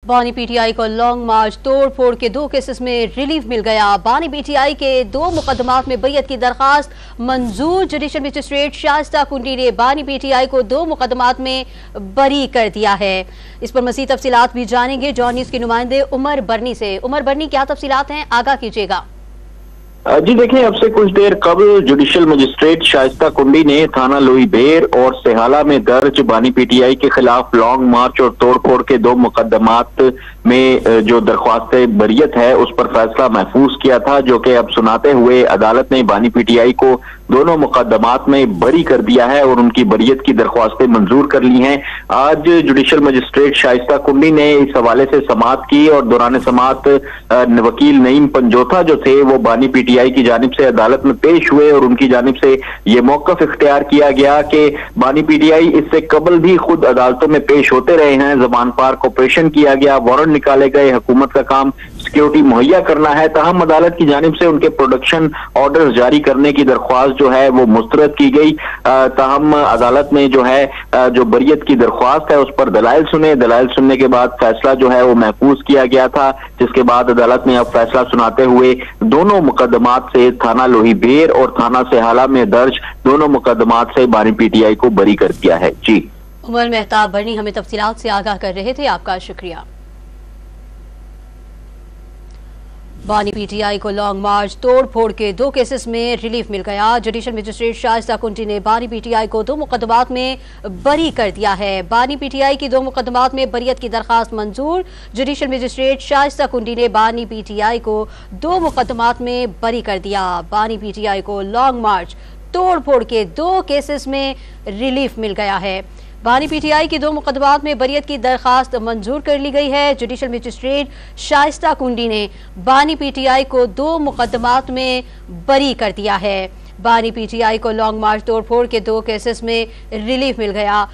बानी पीटीआई को लॉन्ग मार्च तोड़ फोड़ के 2 केसेस में रिलीफ मिल गया। बानी पीटीआई के 2 मुकदमात में बैयत की दरखास्त मंजूर। जुडिशल मजिस्ट्रेट शाइस्ता कुंडी ने बानी पीटीआई को 2 मुकदमात में बरी कर दिया है। इस पर मज़ीद तफसीलात भी जानेंगे जॉन न्यूज़ के नुमाइंदे उमर बरनी से। उमर बरनी, क्या तफसीलात हैं, आगाह कीजिएगा। जी देखिए, अब से कुछ देर कबल जुडिशल मजिस्ट्रेट शाइस्ता कुंडी ने थाना लोई बेर और सेहाला में दर्ज बानी पीटीआई के खिलाफ लॉन्ग मार्च और तोड़फोड़ के 2 मुकदमात में जो दरख्वास्त बरियत है उस पर फैसला महफूज किया था, जो कि अब सुनाते हुए अदालत ने बानी पीटीआई को दोनों मुकदमात में बरी कर दिया है और उनकी बरियत की दरख्वास्तें मंजूर कर ली हैं। आज जुडिशल मजिस्ट्रेट शाइस्ता कुंडी ने इस हवाले से समाअत की और दौरान समाअत वकील नईम पंजोथा जो थे वो बानी पीटीआई की जानिब से अदालत में पेश हुए और उनकी जानिब से ये मौकफ इख्तियार किया गया कि बानी पीटीआई इससे कबल भी खुद अदालतों में पेश होते रहे हैं। जबान पार ऑपरेशन किया गया, वारंट निकाले गए, हुकूमत का काम सिक्योरिटी मुहैया करना है। ताहम अदालत की जानिब से उनके प्रोडक्शन ऑर्डर जारी करने की दरख्वास्त जो है वो मुस्तरद की गई। ताहम अदालत ने जो है जो बरियत की दरख्वास्त है उस पर दलाइल सुने। दलाइल सुनने के बाद फैसला जो है वो महफूज किया गया था, जिसके बाद अदालत ने अब फैसला सुनाते हुए दोनों मुकदमात से थाना लोही बेर और थाना सेहाला में दर्ज दोनों मुकदमात से बानी पीटीआई को बरी कर दिया है। जी उमर मेहताब बरनी हमें तफसीलात से आगाह कर रहे थे, आपका शुक्रिया। बानी पीटीआई को लॉन्ग मार्च तोड़ फोड़ के 2 केसेस में रिलीफ मिल गया। जुडिशल मजिस्ट्रेट शाइस्ता कुंडी ने बानी पीटीआई को 2 मुकदमात में बरी कर दिया है। बानी पीटीआई की 2 मुकदमात में बरियत की दरखास्त मंजूर। जुडिशल मजिस्ट्रेट शाइस्ता कुंडी ने बानी पीटीआई को 2 मुकदमात में बरी कर दिया। बानी पीटीआई को लॉन्ग मार्च तोड़ फोड़ के 2 केसेस में रिलीफ मिल गया है। बानी पीटीआई की 2 मुकदमात में बरियत की दरखास्त मंजूर कर ली गई है। जुडिशल मजिस्ट्रेट शाइस्ता कुंडी ने बानी पीटीआई को 2 मुकदमात में बरी कर दिया है। बानी पीटीआई को लॉन्ग मार्च तोड़ फोड़ के 2 केसेस में रिलीफ मिल गया।